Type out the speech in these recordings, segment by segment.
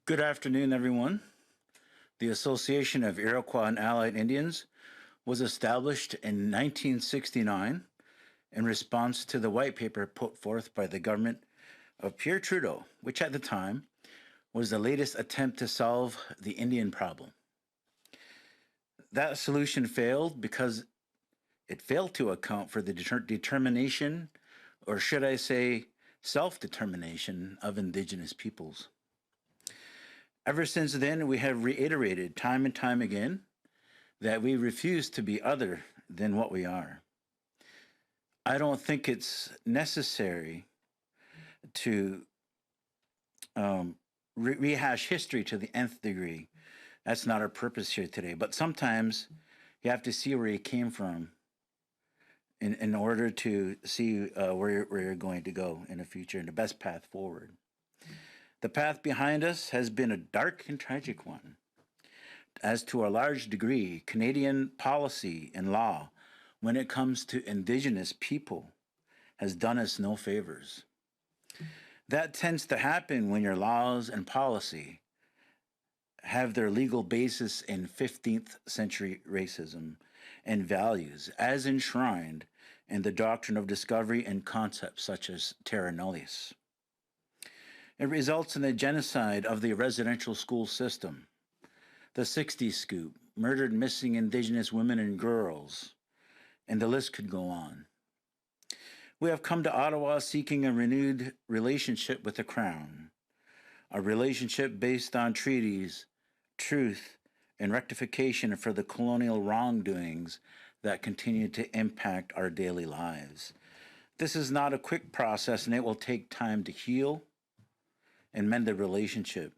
Good afternoon, everyone. The Association of Iroquois and Allied Indians was established in 1969 in response to the white paper put forth by the government of Pierre Trudeau, which at the time was the latest attempt to solve the Indian problem. That solution failed because it failed to account for the determination, or should I say, self determination of Indigenous peoples. Ever since then, we have reiterated time and time again that we refuse to be other than what we are. I don't think it's necessary to rehash history to the nth degree. That's not our purpose here today. But sometimes you have to see where you came from in order to see where you're going to go in the future and the best path forward. The path behind us has been a dark and tragic one. As to a large degree, Canadian policy and law, when it comes to Indigenous people, has done us no favors. That tends to happen when your laws and policy have their legal basis in 15th century racism and values as enshrined in the Doctrine of Discovery and concepts such as terra nullius. It results in the genocide of the residential school system, the 60s scoop, murdered missing Indigenous women and girls, and the list could go on. We have come to Ottawa seeking a renewed relationship with the Crown, a relationship based on treaties, truth, and rectification for the colonial wrongdoings that continue to impact our daily lives. This is not a quick process, and it will take time to heal and mend the relationship,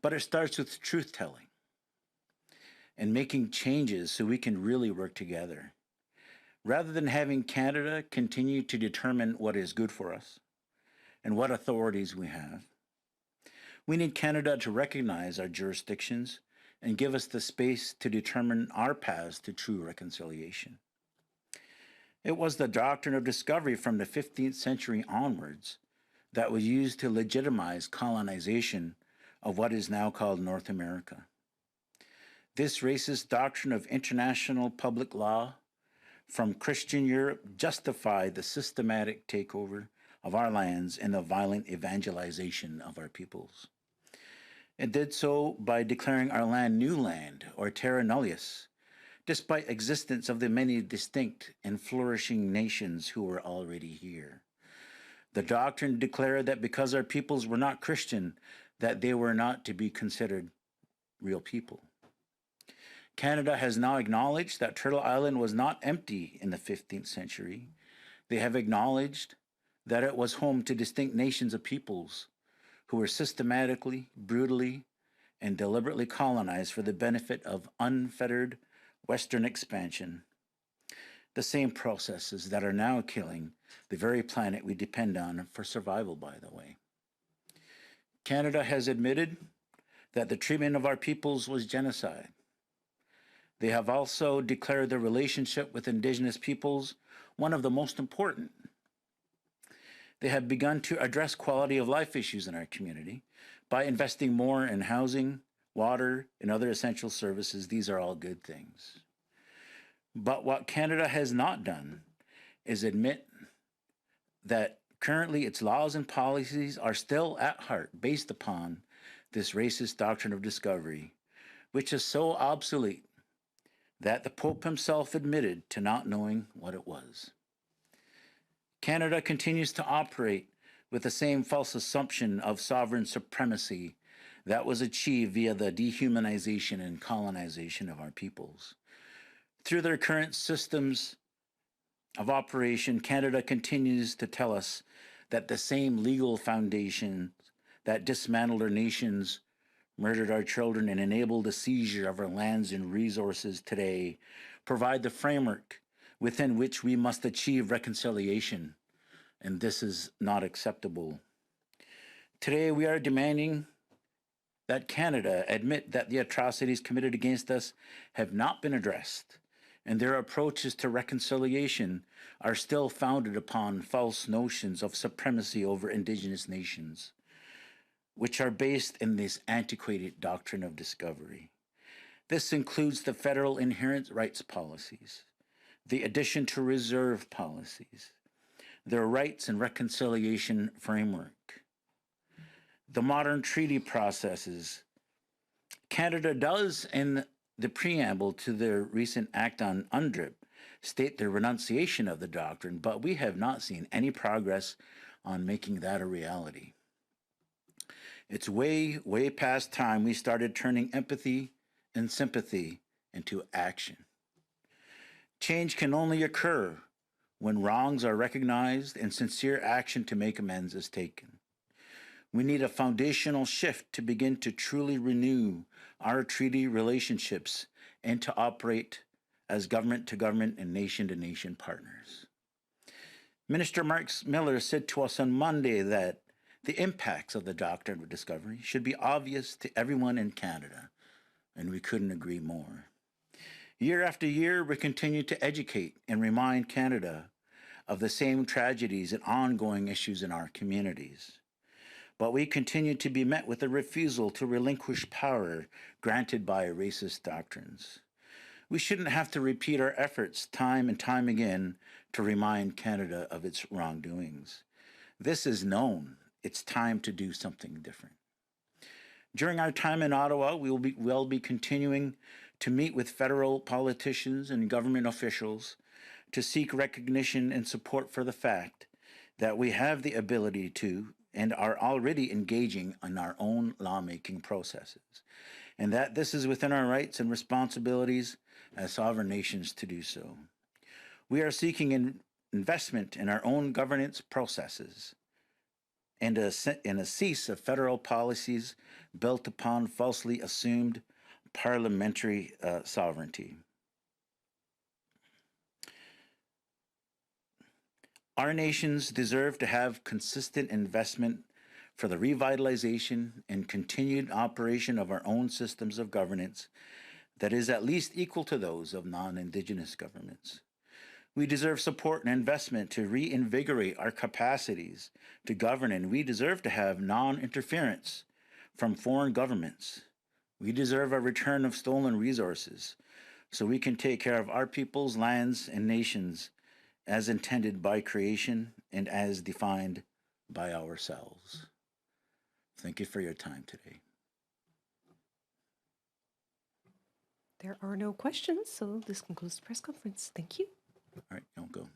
but it starts with truth telling and making changes so we can really work together. Rather than having Canada continue to determine what is good for us and what authorities we have, we need Canada to recognize our jurisdictions and give us the space to determine our paths to true reconciliation. It was the Doctrine of Discovery from the 15th century onwards that was used to legitimize colonization of what is now called North America. This racist doctrine of international public law from Christian Europe justified the systematic takeover of our lands and the violent evangelization of our peoples. It did so by declaring our land new land, or terra nullius, despite existence of the many distinct and flourishing nations who were already here. The doctrine declared that because our peoples were not Christian, that they were not to be considered real people. Canada has now acknowledged that Turtle Island was not empty in the 15th century. They have acknowledged that it was home to distinct nations of peoples who were systematically, brutally, and deliberately colonized for the benefit of unfettered Western expansion. The same processes that are now killing the very planet we depend on for survival, by the way. Canada has admitted that the treatment of our peoples was genocide. They have also declared their relationship with Indigenous peoples one of the most important. They have begun to address quality of life issues in our community by investing more in housing, water, and other essential services. These are all good things. But what Canada has not done is admit that currently its laws and policies are still at heart based upon this racist doctrine of discovery, which is so obsolete that the Pope himself admitted to not knowing what it was. Canada continues to operate with the same false assumption of sovereign supremacy that was achieved via the dehumanization and colonization of our peoples. Through their current systems of operation, Canada continues to tell us that the same legal foundations that dismantled our nations, murdered our children, and enabled the seizure of our lands and resources today provide the framework within which we must achieve reconciliation, and this is not acceptable. Today we are demanding that Canada admit that the atrocities committed against us have not been addressed, and their approaches to reconciliation are still founded upon false notions of supremacy over Indigenous nations. which are based in this antiquated doctrine of discovery. This includes the federal inherent rights policies, the addition to reserve policies, their rights and reconciliation framework, the modern treaty processes. Canada does, in the preamble to their recent Act on UNDRIP, state their renunciation of the doctrine, but we have not seen any progress on making that a reality. It's way, way past time we started turning empathy and sympathy into action. Change can only occur when wrongs are recognized and sincere action to make amends is taken. We need a foundational shift to begin to truly renew our treaty relationships and to operate as government to government and nation to nation partners. Minister Mark Miller said to us on Monday that the impacts of the Doctrine of Discovery should be obvious to everyone in Canada, and we couldn't agree more. Year after year, we continue to educate and remind Canada of the same tragedies and ongoing issues in our communities. But we continue to be met with a refusal to relinquish power granted by racist doctrines. We shouldn't have to repeat our efforts time and time again to remind Canada of its wrongdoings. This is known. It's time to do something different. During our time in Ottawa, we will be continuing to meet with federal politicians and government officials to seek recognition and support for the fact that we have the ability to and are already engaging in our own lawmaking processes, and that this is within our rights and responsibilities as sovereign nations to do so. We are seeking an investment in our own governance processes and a cease of federal policies built upon falsely assumed parliamentary sovereignty. Our nations deserve to have consistent investment for the revitalization and continued operation of our own systems of governance that is at least equal to those of non-Indigenous governments. We deserve support and investment to reinvigorate our capacities to govern, and we deserve to have non-interference from foreign governments. We deserve a return of stolen resources so we can take care of our peoples, lands, and nations as intended by creation and as defined by ourselves. Thank you for your time today. There are no questions, so this concludes the press conference. Thank you. All right, don't go.